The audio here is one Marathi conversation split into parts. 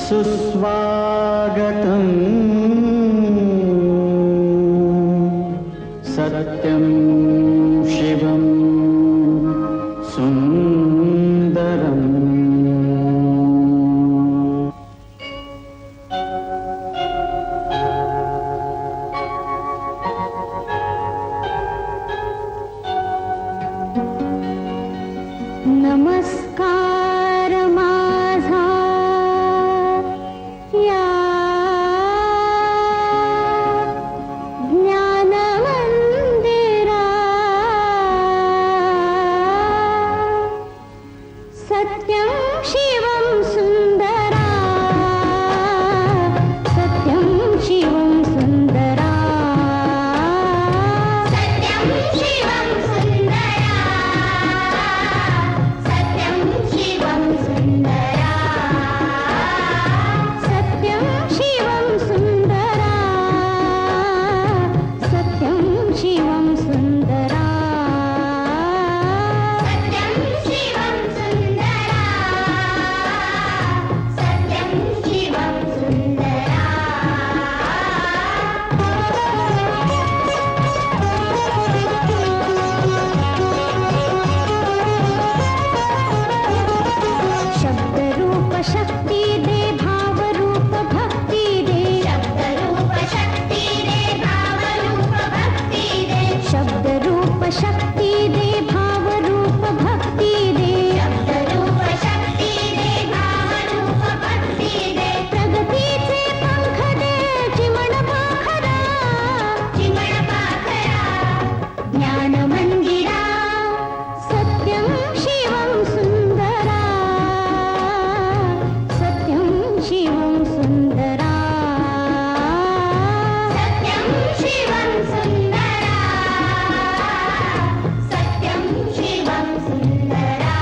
सुस्वागतम् सत्यं शिवं सुन्दरम्। नमस्कार माझा या ज्ञान मंदिरा, सत्यं शिवं सुंदरा, सत्यं शिवं सुंदरा, सत्यं शिवं सुंदरा, सत्यं शिवं सुंदरा, सत्यं शिवं सुंदरा, सत्यं शिवं सुंदरा, सत्यं शिवं सुंदरा, सत्यं शिवं सुंदरा। शब्द रूप शक्ती दे, भाव रूप भक्ती दे, शब्द रूप शक्ती दे, भाव रूप भक्ती दे, शब्द रूप शक्ती दे, भाव रूप भक्ती दे, शब्द रूप शक्ती दे, भाव रूप भक्ती दे, प्रगतीचे पंख दे, चिमण पाखरा, चिमण पाखरा, ज्ञान मंदिरा, सत्यं शिवं सुंदरा, सत्यं शिवं सुंदरा, सत्यं शिवं सुंदरा, सत्यं शिवं सुंदरा।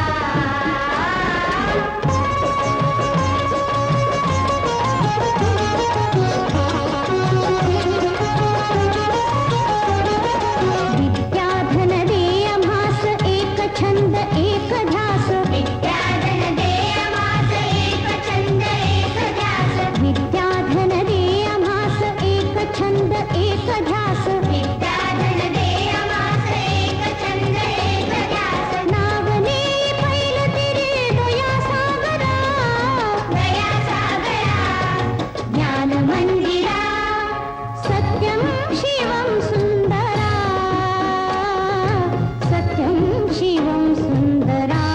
विद्याधन दे आम्हास एक छंद एक ध्यास, विद्याधन दे आम्हास एक छंद एक ध्यास, विद्याधन दे आम्हास एक छंद एक ध्यास, विद्याधन दे आम्हास एक छंद एक ध्यास, नावने पैल तिरे दया सागरा, दया सागरा, ज्ञान मंदिरा, सत्यं शिवं सुंदरा, सत्यं शिवं सुंदरा,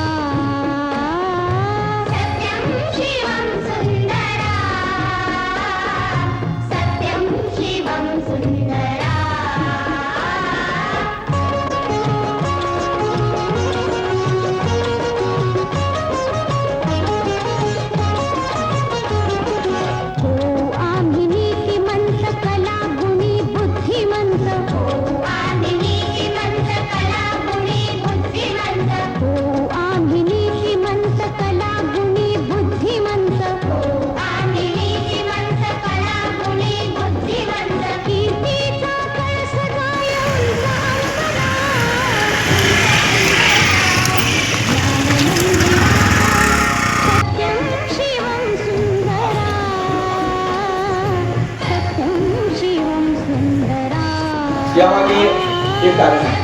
सत्यं शिवं सुंदरा, सत्यं शिवं सुंदरा। हो आम्ही नीतिमंत कला गुणी बुद्धिमंत, हो आम्ही नीतिमंत कला गुणी बुद्धिमंत, हो आम्ही नीतिमंत कला गुणी बुद्धिमंत, हो आम्ही नीतिमंत कला गुणी बुद्धिमंत, कीर्तीचा कळस गाय उंच अंतरा, सत्यं शिवं सुंदरा, सत्यं शिवं सुंदरा, यामागे एक कारण आहे.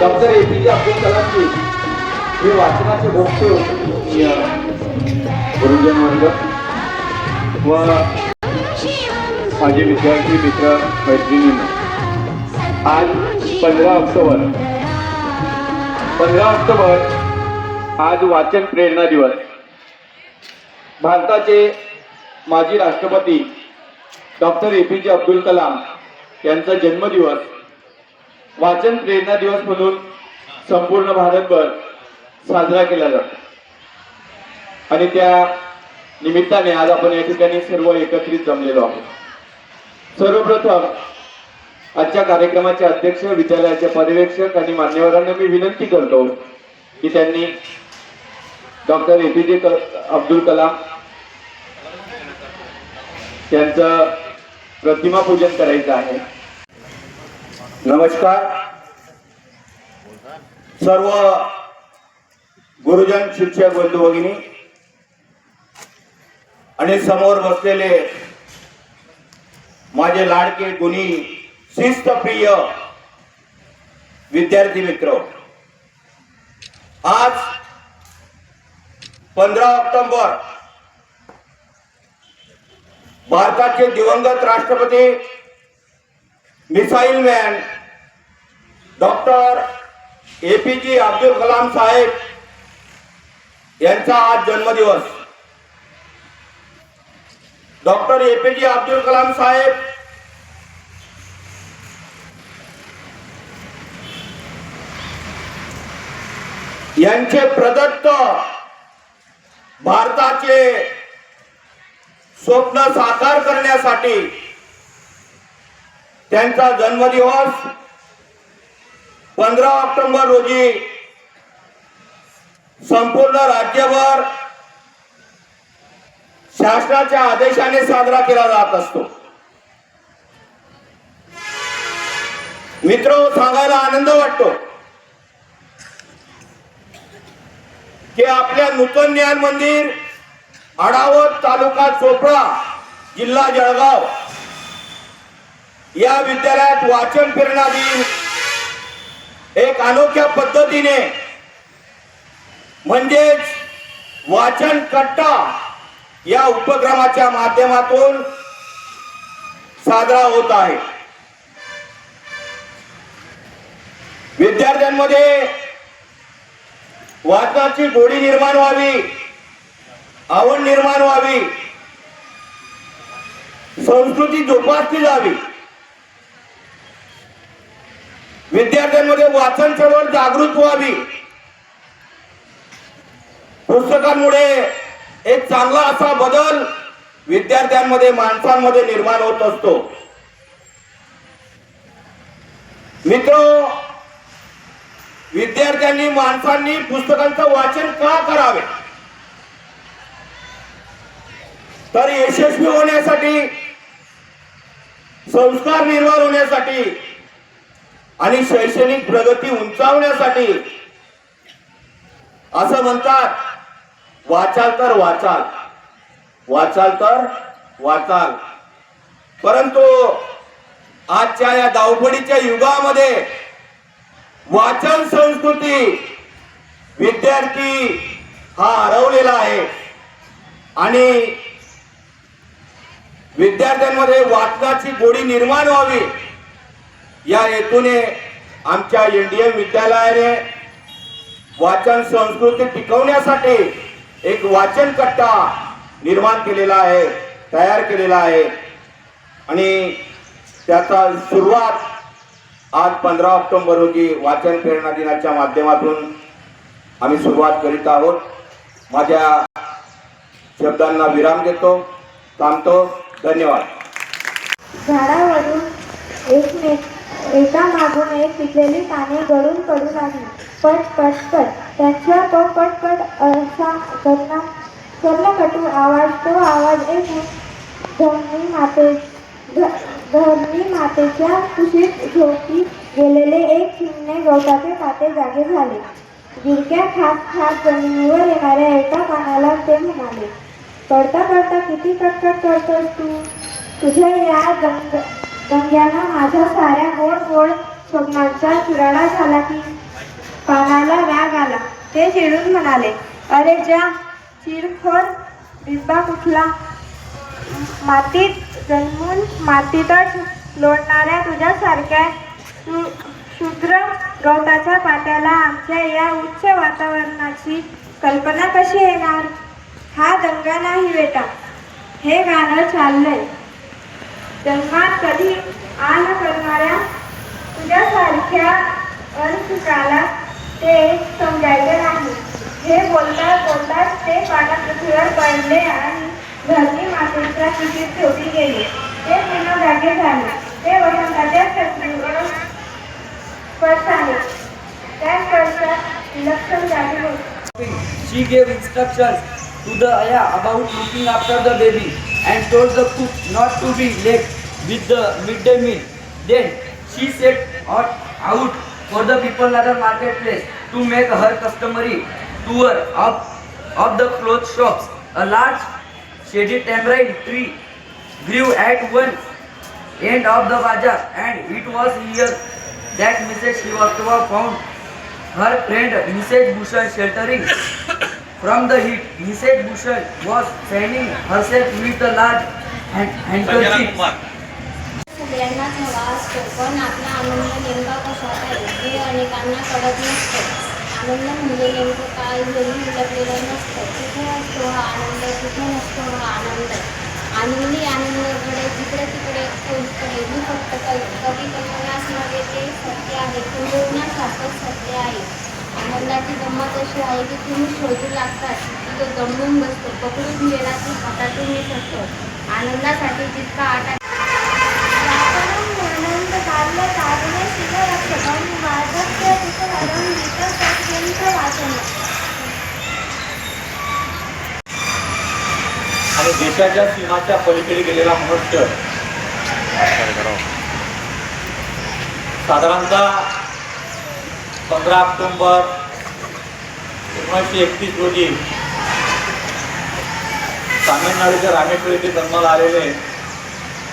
डॉक्टर APJ अब्दुल कलामजी हे वाचनाचे भक्त गुरुजन वर्ग व माझे विद्यार्थी मित्र मैत्रिणींनो, आज 15 ऑक्टोबर आज वाचन प्रेरणा दिवस. भारताचे माजी राष्ट्रपती डॉक्टर APJ अब्दुल कलाम यांचा जन्मदिवस वाचन प्रेरणा दिवस म्हणून संपूर्ण भारतभर साजरा केला जातो. आणि त्या निमित्ताने आज आपण या ठिकाणी सर्व एकत्रित जमलेलो आहोत. सर्वप्रथम आजच्या कार्यक्रमाचे अध्यक्ष, विद्यालयाचे पर्यवेक्षक आणि मान्यवरांना मी विनंती करतो की त्यांनी डॉक्टर APJ अब्दुल कलाम यांचं प्रतिमा पूजन करायचं आहे. नमस्कार सर्व गुरुजन शिक्षक बंधू भगिनी, आणि समोर बसलेले माझे लाडके गुणी शिस्तप्रिय विद्यार्थी मित्र, आज 15 ऑक्टोबर भारताचे दिवंगत राष्ट्रपती missile man doctor APJ Abdul Kalam saheb यांचा आज जन्मदिवस. डॉक्टर APJ अब्दुल कलाम साहेब यांचे प्रदत्त भारताचे स्वप्न साकार करण्यासाठी त्यांचा जन्मदिवस 15 ऑक्टोबर रोजी संपूर्ण राज्यभर शासनाच्या आदेशाने साजरा केला जात असतो. मित्र, सांगायला आनंद वाटतो की आपल्या नूतन ज्ञान मंदिर आढावत तालुका चोपडा जिल्हा जळगाव या विद्यालयात वाचन प्रेरणा दिन एक अनोख्या पद्धतीने म्हणजेच वाचन कट्टा या उपक्रमाच्या माध्यमातून साजरा होत आहे. विद्यार्थ्यांमध्ये वाचनाची गोडी निर्माण व्हावी, आवड निर्माण व्हावी, संस्कृती जोपासली जावी, विद्यार्थ्यांमध्ये वाचन चळवळ जागृत व्हावी. पुस्तकांमुळे एक चांगला असा बदल विद्यार्थ्यांमध्ये, माणसांमध्ये निर्माण होत असतो. मित्र, विद्यार्थ्यांनी, माणसांनी पुस्तकांचं वाचन का करावे? तर यशस्वी होण्यासाठी, संस्कार निर्माण होण्यासाठी आणि शैक्षणिक प्रगती उंचावण्यासाठी. असं म्हणतात, वाचाल तर वाचाल, वाचाल तर वाचाल. परंतु आजच्या या धावपळीच्या युगामध्ये वाचन संस्कृती विद्यार्थी हा हरवलेला आहे आणि विद्यार्थ्यांमध्ये वाचनाची गोडी निर्माण व्हावी या हेतूने आमच्या NDM विद्यालयाने वाचन संस्कृती टिकवण्यासाठी एक वाचन कट्टा निर्माण केलेला आहे, तयार केलेला आहे आणि त्याचा सुरुवात आज 15 ऑक्टोबर रोजी वाचन प्रेरणा दिनाच्या माध्यमातून आम्ही सुरुवात करीत आहोत. माझ्या शब्दांना विराम देतो, थांबतो. धन्यवाद. झाडावरून एका मागून एक पिकलेली पाने गळून पडू लागली. पट पट पट. त्यांचा तो पटपट असा कर्णकटू आवाज, तो आवाज ऐकून धरणी मातेच्या कुशीत झोपी गेलेले एक चिमणे गवताचे पाते जागे झाले. गिरक्या खात खात जमिनीवर येणाऱ्या एका पानाला ते म्हणाले, पडता पडता किती कटकट करतोस तू? तुझ्या या दंग्यानं माझ्या साऱ्या गोड गोड स्वप्नांचा चुराडा झाला की. पानाला राग आला. ते चिडून म्हणाले, अरे जा चिरखोर बिब्बा कुठला. मातीत जन्मून मातीतच लोळणाऱ्या तुझ्यासारख्या शूद्र गवताच्या पात्याला आमच्या या उच्च वातावरणाची कल्पना कशी येणार? हा दंगा नाही बेटा, हे गाणं चाललंय. जन्मात कधी आन करणाऱ्या तुझ्यासारख्या अनसुकाला ते समजायचं नाही. हे बोलतात बोलतात ते पानं पृथ्वीवर पडले आणि धरणी मातेच्या कुशीत झोपी गेले. ते पुन्हा जागे झाले. ते वसंताच्या छत्रीवर स्पर्श आहे. त्या स्पर्शात विलक्षण जागे होते. She gave instructions to the ayah about looking after the baby and told the cook not to be late with the midday meal. Then she set out for the people at the marketplace to make her customary tour of the clothes shops. A large shady tamarind tree grew at one end of the bazaar, and it was here that Mrs. Srivastava found her friend Mrs. Bhushan sheltering from the heat. Mrs. Bhushan was fanning herself with a large handkerchief. सगळ्यांनाच हवा असतो, पण आपला आनंद नेमका कशात आहे हे अनेकांना कळत नसतं. आनंद म्हणजे नेमकं काय जरी उलटलेलं नसतं. कुठे असतो हा आनंद, कुठे नसतो हा आनंद. आनंदी आनंदाकडे जिकडे तिकडे पोहोचते ही फक्त कधी कल्पनाच नव्हे, ते सत्य आहे, पूर्णशाश्वत सत्य आहे. आनंदाची गंमत अशी आहे की तुम्ही शोधू लागतात की तो दमून बसतो, पकडून गेला की हातातून निसटतो. आनंदासाठी जितका आटा आनंद काढले काढणे शिवरक्षकं वाजत्य तुकवरं गीतसत्यंच वाचन. आणि देशाच्या सीमाच्या पलीकडे गेलेला मनुष्य साधारणतः 15 ऑक्टोबर 1931 रोजी तामिळनाडूच्या रामेश्वर येथे जन्माला आलेले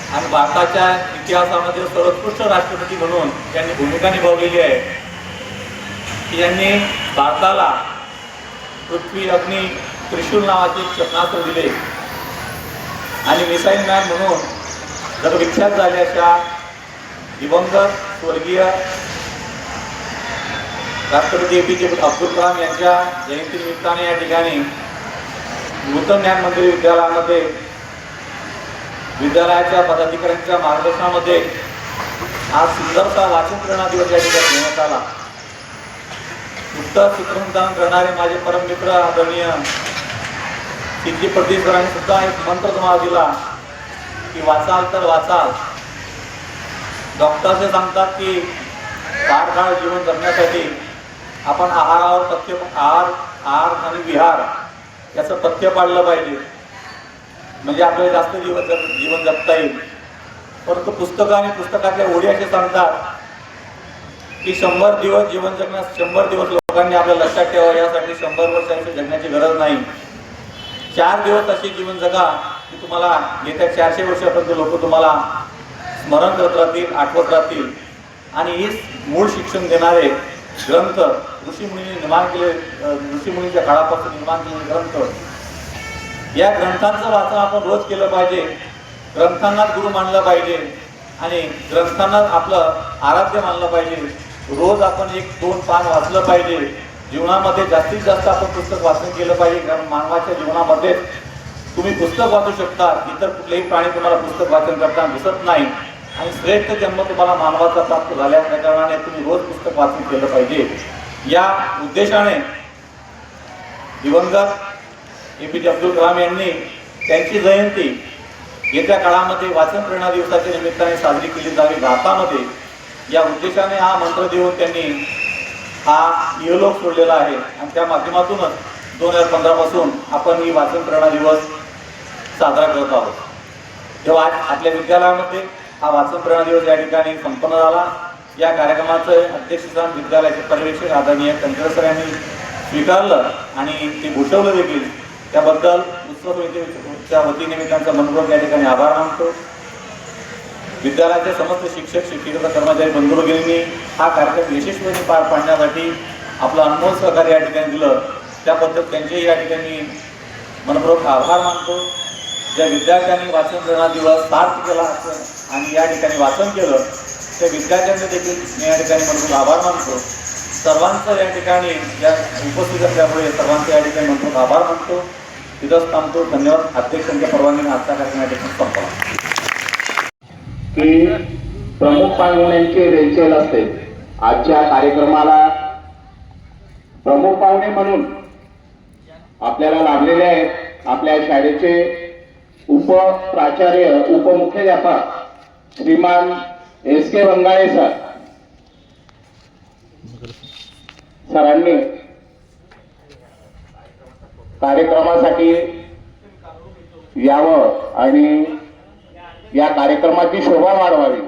आणि भारताच्या इतिहासामध्ये सर्वोत्कृष्ट राष्ट्रपती म्हणून त्यांनी भूमिका निभावलेली आहे की यांनी भारताला पृथ्वी अग्नी त्रिशूल नावाचे क्षेपणास्त्र दिले आणि मिसाईल मॅन म्हणून जगविख्यात झाले अशा दिवंगत स्वर्गीय राष्ट्रपती APJ अब्दुल कलाम यांच्या जयंतीनिमित्ताने या ठिकाणी नूतन ज्ञान मंदिर विद्यालयामध्ये विद्यालयाच्या पदाधिकाऱ्यांच्या मार्गदर्शनामध्ये आज सुंदरसा वाचन प्रेरणा दिवस या ठिकाणी घेण्यात आला. उत्तर सूत्रसंचालन करणारे माझे परममित्र आदरणीय सिद्धी प्रदीप सरांनी सुद्धा एक मंत्र तुम्हाला दिला की वाचाल तर वाचाल. डॉक्टर असे सांगतात की काळ जीवन जगण्यासाठी आपण आहार आणि विहार याचं पथ्य पाळलं पाहिजे, म्हणजे आपल्याला जास्त जीवन जगता येईल. परंतु पुस्तकं आणि पुस्तकातल्या ओळी असे सांगतात की 100 दिवस जीवन जगण्यास 100 दिवस लोकांनी आपल्या लक्षात ठेवा, यासाठी 100 वर्षांची जगण्याची गरज नाही. 4 दिवस असे जीवन जगा की तुम्हाला येत्या 400 वर्षापर्यंत लोक तुम्हाला स्मरण करत राहतील, आठवत राहतील. आणि ही मूळ शिक्षण देणारे ग्रंथ ऋषीमुनींनी निर्माण केले, ऋषीमुनींच्या काळापासून निर्माण केलेले ग्रंथ, या ग्रंथांचं वाचन आपण रोज केलं पाहिजे. ग्रंथांनाच गुरु मानलं पाहिजे आणि ग्रंथांना आपलं आराध्य मानलं पाहिजे. रोज आपण 1-2 पान वाचलं पाहिजे. जीवनामध्ये जास्तीत जास्त आपण पुस्तक वाचन केलं पाहिजे, कारण मानवाच्या जीवनामध्ये तुम्ही पुस्तक वाचू शकता, इतर कुठलेही प्राणी तुम्हाला पुस्तक वाचन करताना दिसत नाही. आणि श्रेष्ठ जन्म तुम्हाला मानवाचा प्राप्त झाल्याच्या कारणाने तुम्ही रोज पुस्तक वाचन केलं पाहिजे. या उद्देशाने दिवंगत APJ अब्दुल कलाम यांनी त्यांची जयंती येत्या काळामध्ये वाचन प्रेरणा दिवसाच्या निमित्ताने साजरी केली जावी भारतामध्ये, या उद्देशाने हा मंत्र देऊन त्यांनी हा इहलोक सोडलेला आहे. आणि त्या माध्यमातूनच 2015 पासून आपण ही वाचन प्रेरणा दिवस साजरा करत आहोत. तेव्हा आज आपल्या विद्यालयामध्ये हा वाचन प्रेरणा दिवस या ठिकाणी संपन्न झाला. या कार्यक्रमाचं अध्यक्षस्थान विद्यालयाचे पर्यवेक्षक आदरणीय कंकर सर यांनी स्वीकारलं आणि ते भूषवलं देखील. त्याबद्दल उत्सव समितीच्या वतीने मी त्यांचा मनपूर्वक या ठिकाणी आभार मानतो. विद्यालयाचे समस्त शिक्षक शिक्षिका कर्मचारी बंधू भगिनींनी हा कार्यक्रम यशस्वीपणे पार पाडण्यासाठी आपलं अनमोल सहकार्य या ठिकाणी दिलं, त्याबद्दल त्यांचेही या ठिकाणी मनपूर्वक आभार मानतो. ज्या विद्यार्थ्यांनी वाचन प्रेरणा दिवस सार्थ केला आणि या ठिकाणी वाचन केलं त्या विद्यार्थ्यांचे देखील मी या ठिकाणी मनपूर्वक आभार मानतो. सर्वांचं या ठिकाणी या उपस्थित असल्यामुळे सर्वांचं या ठिकाणी मनपूर्वक आभार मानतो. तिथंच थांबतो. धन्यवाद. अध्यक्षांच्या परवानगीने आजचा कार्यक्रम या ठिकाणी संपला. की प्रमुख पाहुण्यांची रेलचेल असते. आजच्या कार्यक्रमाला प्रमुख पाहुणे म्हणून आपल्याला लाभलेले आहेत आपल्या शाळेचे उपप्राचार्य उपमुख्याध्यापक श्रीमान SK बंगाळे सर. सरांनी कार्यक्रमासाठी यावं आणि या कार्यक्रमाची शोभा वाढवावी.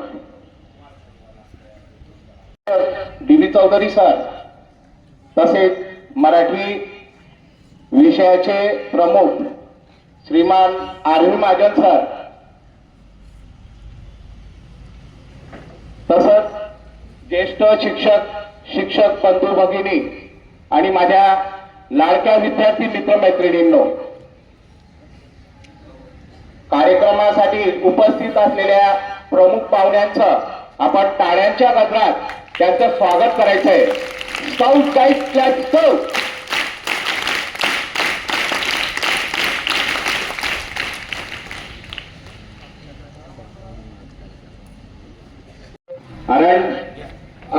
DV चौधरी सर तसेच मराठी विषयाचे प्रमुख श्रीमान आरव्ही महाजन सर, तसंच ज्येष्ठ शिक्षक बंधू भगिनी आणि माझ्या लाडक्या विद्यार्थी मित्रमैत्रिणींनो, कार्यक्रमासाठी उपस्थित असलेल्या प्रमुख पाहुण्यांचं आपण टाळ्यांच्या गजरात त्यांचं स्वागत करायचंय. Scout guide club scout. कारण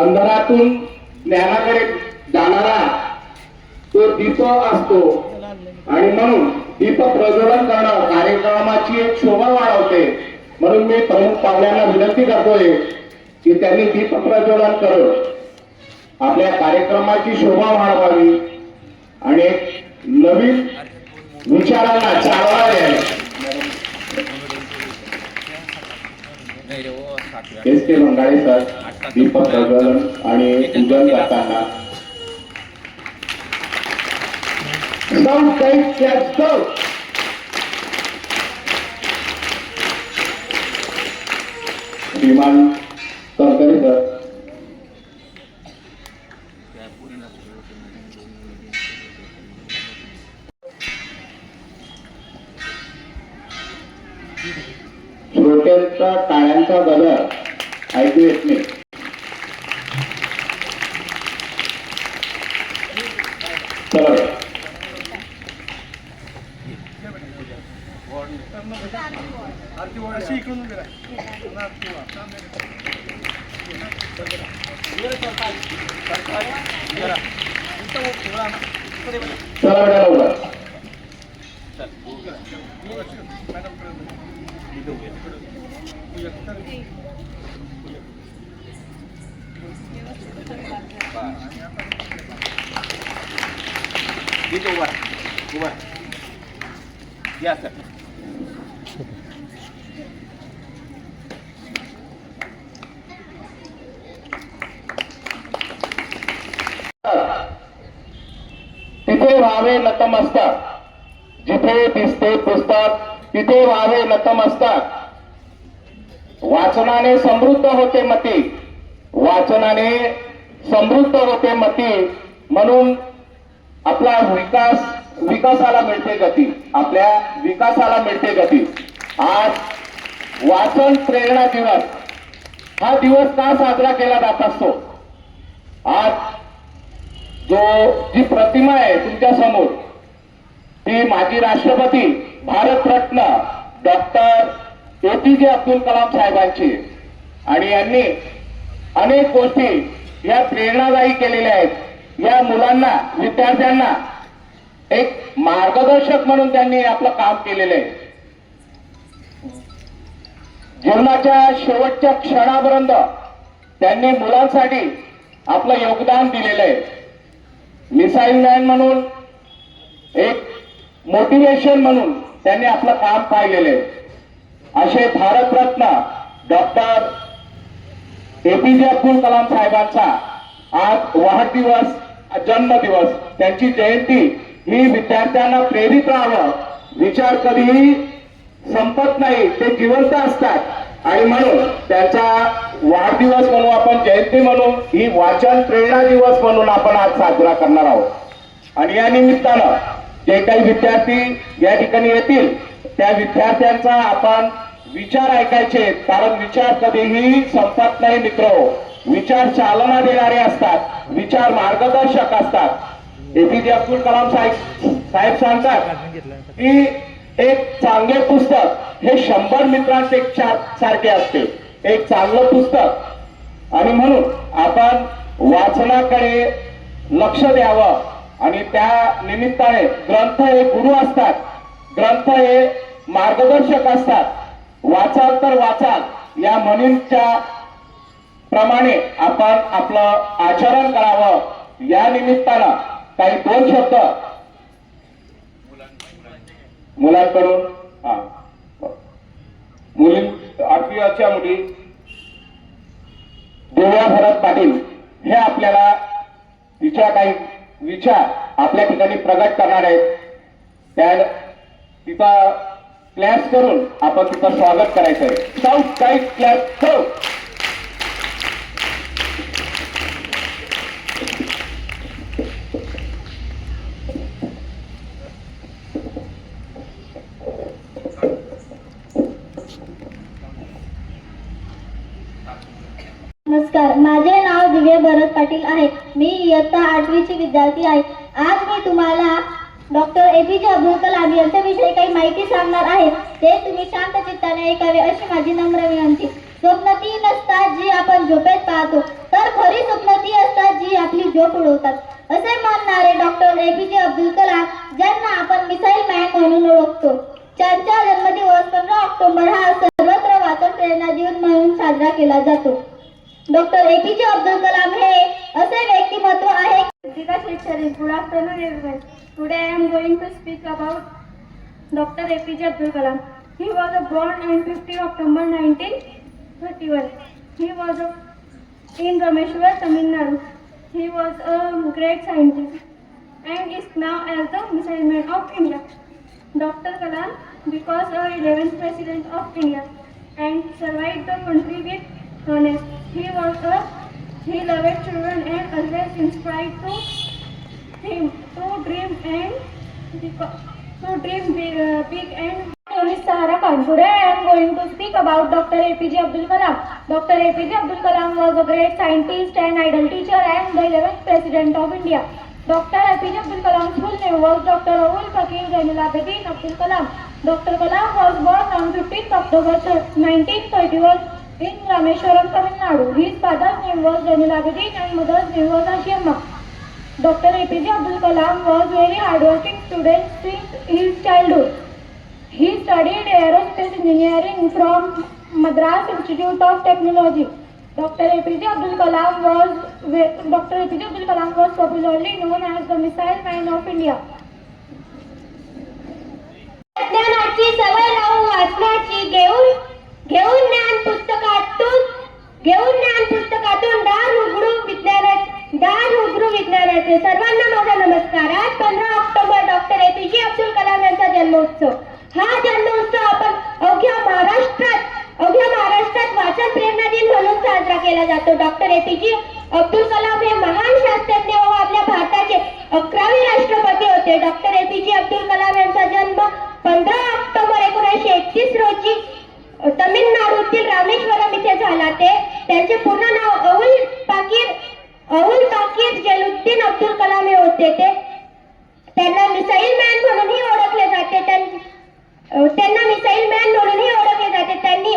अंधारातून ज्ञानाकडे जाणारा तो दीप असतो आणि म्हणून दीप प्रज्वलन करणं कार्यक्रमाची एक शोभा वाढवते. म्हणून मी प्रमुख पाहुण्यांना विनंती करतोय की त्यांनी दीप प्रज्वलन करून आपल्या कार्यक्रमाची शोभा वाढवावी आणि एक नवीन विचारांना चालना द्यावी. एस के मंगाळे सर दीप प्रज्वलन आणि पूजन करताना श्रीमान तळकरे सर, श्रोत्यांचा टाळ्यांचा गजर ऐकू येत नाही. चला चला बेटा लवकर. या सर. तिथे व्हावे नतमस्तक, जिथे दिसते पुस्तक तिथे व्हावे नतमस्तक. वाचनाने समृद्ध होते मती, वाचनाने समृद्ध होते मती. म्हणून आपला विकासाला मिळते गती, आपल्या विकासाला मिळते गती. आज वाचन प्रेरणा दिवस हा दिवस का साजरा केला जात असतो? आज जी प्रतिमा आहे तुमच्या समोर ती माजी राष्ट्रपती भारतरत्न डॉक्टर APJ अब्दुल कलाम साहेबांची, आणि यांनी अनेक गोष्टी या प्रेरणादायी केलेल्या आहेत. या मुलांना, विद्यार्थ्यांना एक मार्गदर्शक म्हणून त्यांनी आपलं काम केलेलं आहे. जीवनाच्या शेवटच्या क्षणापर्यंत त्यांनी मुलांसाठी आपलं योगदान दिलेलं आहे. मिसाईल मॅन म्हणून, एक मोटिवेशन म्हणून त्यांनी आपलं काम पाहिलेलं आहे. असे भारतरत्न डॉक्टर APJ अब्दुल कलाम साहेबांचा आज वाढदिवस, जन्मदिवस, त्यांची जयंती ही विद्यार्थ्यांना प्रेरित राहावं. विचार कधीही संपत नाही, ते जिवंत असतात आणि म्हणून त्यांचा वाढदिवस म्हणून आपण जयंती म्हणून ही वाचन प्रेरणा दिवस म्हणून आपण आज साजरा करणार आहोत. आणि या निमित्तानं जे काही विद्यार्थी या ठिकाणी येतील त्या विद्यार्थ्यांचा आपण विचार ऐकायचे, कारण विचार कधीही संपत नाही मित्र. विचार चालना देणारे असतात, विचार मार्गदर्शक असतात. APJ अब्दुल कलाम साहेब सांगतात की एक चांगले पुस्तक हे 100 मित्रांपेक्षा सारखे असते, एक चांगलं पुस्तक. आणि म्हणून आपण वाचनाकडे लक्ष द्यावं आणि त्या निमित्ताने ग्रंथ हे गुरु असतात, ग्रंथ हे मार्गदर्शक असतात. वाचाल तर वाचाल या म्हणींच्या प्रमाणे आपण आपलं आचरण करावं. या निमित्तानं काही 2 शब्द मुलांकडून. मुली 8वीच्या मुली दिव्या भरत पाटील हे आपल्याला तिच्या काही विचार आपल्या ठिकाणी प्रगट करणार आहेत. त्या तिचा क्लॅप करून आपण तिचं स्वागत करायचं आहे. साऊथ साईड क्लॅप हो. नमस्कार, माझे नाव दिव्या भरत पाटील आहे. मी इयत्ता 8वीची विद्यार्थी आहे. आज मी तुम्हाला डॉक्टर APJ अब्दुल कलाम यांच्याविषयी काही माहिती सांगणार आहे. ते तुम्ही शांत चित्ताने ऐकावे अशी माझी नम्र विनंती. स्वप्न ती नसतात जी आपण झोपेत पाहतो, तर खरी स्वप्न ती असतात जी आपली झोप उडवतात, असे मानणारे डॉक्टर APJ अब्दुल कलाम, ज्यांना आपण मिसाईल मॅन म्हणून ओळखतो. त्यांचा जन्मदिवस 15 ऑक्टोबर हा सर्वत्र वाचन प्रेरणा दिन म्हणून साजरा केला जातो. डॉक्टर APJ अब्दुल कलाम हे असे व्यक्तिमत्व आहे. Good afternoon everyone. Today I am going to speak about Dr. APJ Abdul Kalam. He was born on 15 October 1931. He was in Rameshwar, Tamil Nadu. He was a great scientist and is now as the missile man of India. Dr. Kalam because 11th president of India and survived the country with honest. He loved children and always inspired him to dream big and Sahara Khan. Today I am going to speak about Dr. APJ Abdul Kalam. Dr. APJ Abdul Kalam was a great scientist and idol teacher and the 11th president of India. Dr. APJ Abdul Kalam's full name was Dr. Abul Pakir Zainul Abidin Abdul Kalam. Dr. Kalam was born on 15th October 1931 in Rameshwaram, Tamil Nadu. His father's name was Zainul Abidin and mother's name was Ashiamma. Dr. APJ Abdul Kalam was very hardworking student since his childhood. He studied aerospace engineering from Madras Institute of Technology. Dr. APJ Abdul Kalam was popularly known as the Missile Man of India. ज्ञानाची सवय लावून वाचनाची घेऊन ज्ञान पुस्तकातून दार उघडू विज्ञानाचे. सर्वांना माझा नमस्कार. आज 15 October doctor APJ Abdul Kalam यांचा जन्मोत्सव. हा जन्मोत्सव आपण अवघ्या महाराष्ट्रात वाचन प्रेरणा दिन म्हणून साजरा केला जातो. डॉक्टर APJ अब्दुल कलाम हे महान शास्त्रज्ञ व आपल्या भारताचे 11वे राष्ट्रपती होते. डॉक्टर APJ अब्दुल कलाम यांचा जन्म 15 ऑक्टोबर 1931 रोजी तमिळनाडूतील रामेश्वरम इथे झाला. त्यांचे पूर्ण नाव अबुल पाकीर जलालुद्दीन अब्दुल कलाम हे होते. त्यांना मिसाईल मॅन म्हणूनही ओळखले जाते. त्यांनी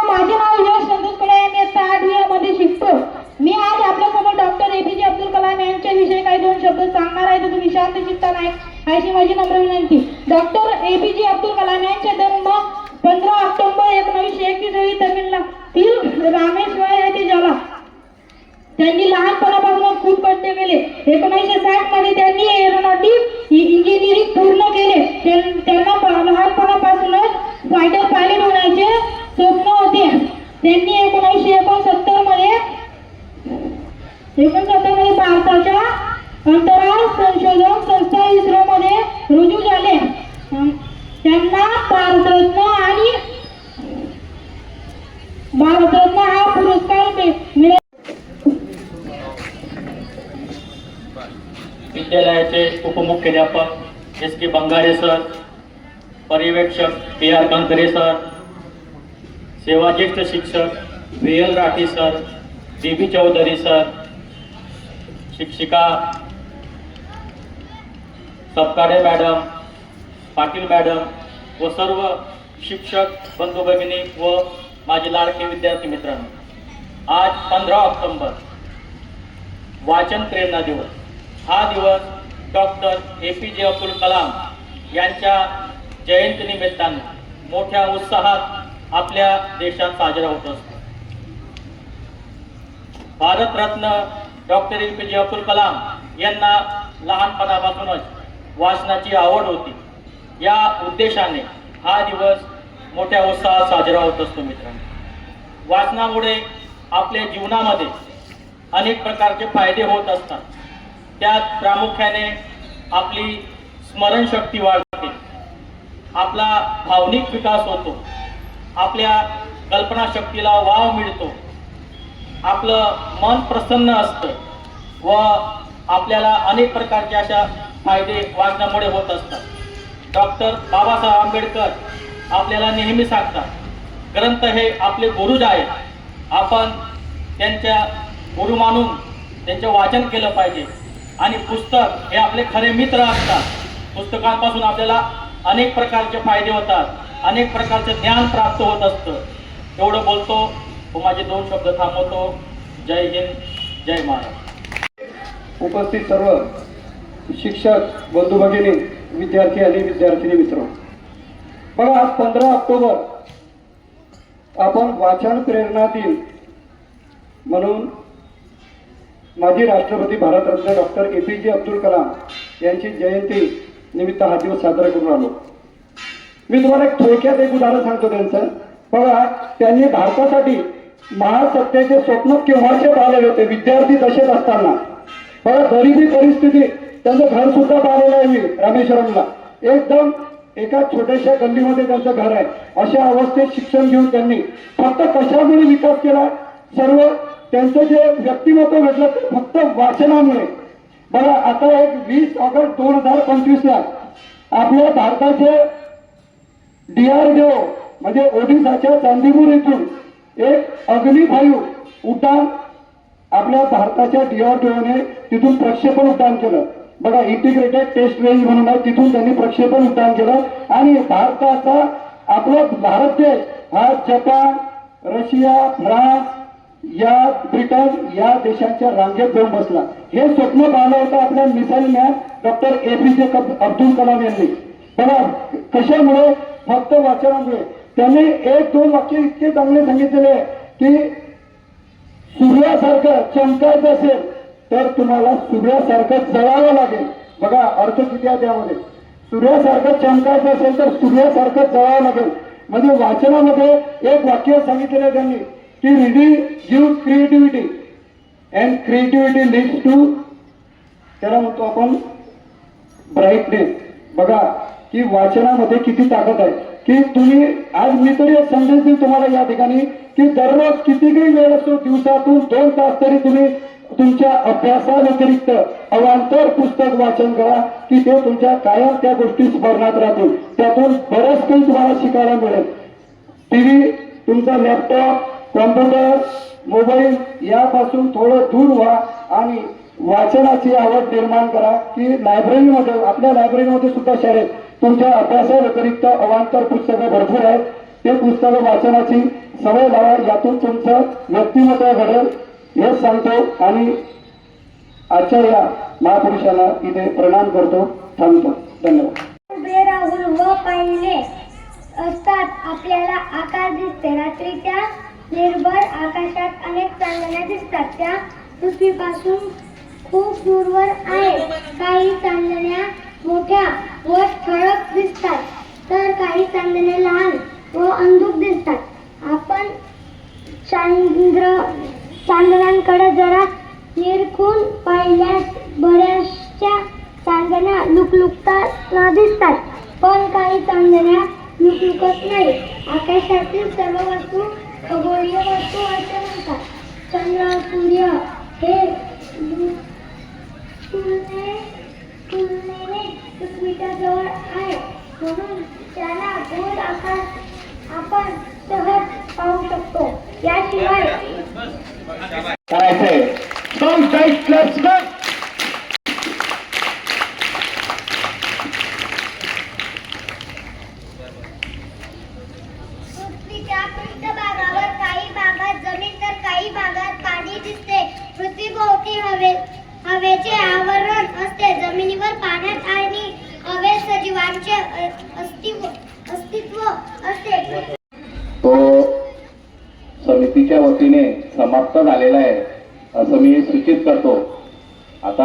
माझे नाव यश संतोष आहे. मी 8वी मध्ये शिकतो. मी आज आपल्यासमोर डॉक्टर APJ अब्दुल कलाम यांच्या विषयी काही 2 शब्द सांगणार आहे. तर तुम्ही शांत चित्ताने ऐका अशी माझी नम्र विनंती. डॉक्टर APJ अब्दुल कलाम यांचा जन्म 15 ऑक्टोबर 1931 रोजी तमिळनाडूतील रामेश्वर येथे झाला. त्यांनी लहानपणापासून खूप कष्ट केले. 1960 मध्ये त्यांनी एरोनॉटिक इंजिनिअरिंग पूर्ण केले. त्यांना लहानपणापासूनच फायटर पायलट होण्याचे स्वप्न होते. त्यांनी 1969 मध्ये भारताच्या अंतराळ संशोधन संस्था इस्रो मध्ये रुजू झाले. त्यांना भारतरत्न हा पुरस्कार मिळाला. विद्यालयाचे उपमुख्याध्यापक SK बंगारे सर, पर्यवेक्षक PR कंकरे सर, सेवाज्येष्ठ शिक्षक VL Rathi sir, DB Chaudhari sir, शिक्षिका सबकाडे मॅडम, पाटील मॅडम व सर्व शिक्षक बंधू भगिनी व माझे लाडके विद्यार्थी मित्रांनो, आज 15 ऑक्टोबर वाचन प्रेरणा दिवस. हा दिवस डॉक्टर APJ अब्दुल कलाम यांच्या जयंतीनिमित्ताने मोठ्या उत्साहात आपल्या देशात साजरा होत असतो. भारतरत्न डॉक्टर APJ अब्दुल कलाम यांना लहानपणापासूनच वाचनाची आवड होती. या उद्देशाने हा दिवस मोठ्या उत्साहात साजरा होत असतो. मित्रांनो, वाचनामुळे आपल्या जीवनामध्ये अनेक प्रकारचे फायदे होत असतात. त्यात प्रामुख्याने आपली स्मरणशक्ती वाढते, आपला भावनिक विकास होतो, आपल्या कल्पनाशक्तीला वाव मिळतो, आपलं मन प्रसन्न असतं व आपल्याला अनेक प्रकारचे अशा फायदे वाचनामुळे होत असतात. डॉक्टर बाबासाहेब आंबेडकर आपल्याला नेहमी सांगतात, ग्रंथ हे आपले गुरुज आहेत. आपण त्यांच्या गुरु मानून त्यांचे वाचन केलं पाहिजे आणि पुस्तक हे आपले खरे मित्र असतात. पुस्तकांपासून आपल्याला अनेक प्रकारचे फायदे होतात, अनेक प्रकारचे ज्ञान प्राप्त होत असतं. एवढं बोलतो व माझे 2 शब्द थांबवतो. जय हिंद, जय महाराष्ट्र. उपस्थित सर्व शिक्षक बंधू भगिनी, विद्यार्थी आणि विद्यार्थिनी मित्र, बघा, आज 15 ऑक्टोबर आपण वाचन प्रेरणा दिन म्हणून माजी राष्ट्रपती भारतरत्न डॉक्टर APJ अब्दुल कलाम यांची जयंती निमित्त हा दिवस साजरा करून आलो. मी तुम्हाला एक थोडक्यात एक उदाहरण सांगतो त्यांचं. बघा, त्यांनी भारतासाठी महासत्तेचे स्वप्न केव्हाचे पाहिलेले होते, विद्यार्थी दशेत असताना. बघा, गरिबी परिस्थिती, त्यांचं घर सुद्धा पाहिलेलं आहे मी रामेश्वरमला. एकदम एका छोट्याशा गल्लीमध्ये त्यांचं घर आहे. अशा अवस्थेत शिक्षण घेऊन त्यांनी फक्त कशामुळे विकास केला, सर्व त्यांचं जे व्यक्तिमत्व घडलं ते फक्त वाचनामुळे. बघा, आता एक 20 ऑगस्ट 2025ला आपल्या भारताचे DRDO म्हणजे ओडिसाच्या चांदीपूर येथून एक अग्नी-5 उड्डाण आपल्या भारताच्या DRDOने तिथून प्रक्षेपण उड्डाण केलं. बघा, इंटिग्रेटेड टेस्ट रेंज म्हणून आहे, तिथून त्यांनी प्रक्षेपण उड्डाण केलं आणि भारताचा आपला भारत देश हा जपान, रशिया, फ्रान्स, या ब्रिटन या देशांच्या रांगेत जाऊन बसला. हे स्वप्न पाहिलं होतं आपल्या missile man doctor APJ Abdul Kalam यांनी. बघा, कशामुळे, फक्त वाचनामुळे. त्यांनी 1-2 वाक्य इतके चांगले सांगितलेले की सूर्यासारखं चमकायचं असेल तर तुम्हाला सूर्यासारखं जळावं लागेल. बघा, अर्थ किती आहे त्यामध्ये. सूर्यासारखं चमकायचं असेल तर सूर्यासारखं जळावं लागेल. म्हणजे वाचनामध्ये एक वाक्य सांगितलेलं त्यांनी की reading give creativity and creativity leads to, त्याला म्हणतो आपण ब्राईटनेस. बघा की वाचनामध्ये किती ताकद आहे की तुम्ही, आज मी तरी एक संदेश देईन तुम्हाला या ठिकाणी की दररोज किती काही वेळ असतो, दिवसातून 2 तास तरी तुम्ही तुमच्या अभ्यासाव्यतिरिक्त अवांतर पुस्तक वाचन करा की ते तुमच्या कायम त्या गोष्टी स्मरणात राहतील. त्यातून बरंच काही तुम्हाला शिकायला मिळेल. TV, तुमचा लॅपटॉप, कॉम्प्युटर, मोबाईल यापासून थोडं दूर व्हा आणि वाचनाची आवड निर्माण करा की लायब्ररीमध्ये, आपल्या लायब्ररीमध्ये सुद्धा शाळेत तुमच्या अभ्यासाव्यतिरिक्त अवांतर पुस्तकं भरपूर आहेत. ते पुस्तकं वाचनाची सवय लावा, यातून तुमचं व्यक्तिमत्व घडेल हेच सांगतो आणि आजच्या या महापुरुषाला इथे प्रणाम करतो, थांबतो. धन्यवाद. उभे राहून व पाहिले असतात आपल्याला आकार दिसते. रात्रीच्या निर्भर आकाशात अनेक चांदण्या दिसतात. त्या पृथ्वीपासून खूप दूरवर आहेत. काही चांदण्या मोठ्या व ठळक दिसतात तर काही चांदण्या लहान व अंधुक दिसतात. आपण चांदण्यांकडे जरा निरखून पाहिल्यास बऱ्याचशा चांदण्या लुकलुकताना दिसतात, पण काही चांदण्या लुकलुकत नाही. आकाशातील सर्व वस्तू खगोलीय वस्तू असे म्हणतात. चंद्र, सूर्य हे तुलनेने पृथ्वीच्या जवळ आहे म्हणून त्याला गोल आकार आपण सहज पाहू शकतो. याशिवाय करायचंय पृथ्वीच्या पृष्ठभागावर काही भागात जमीन तर काही भागात पाणी दिसते. पृथ्वीभोवती हवेचे आवरण असते. जमिनीवर पाण्यात आणि हवेत सजीवांचे अस्तित्व असते. तो समितीच्या वतीने समाप्त झालेला आहे असं मी सूचित करतो. आता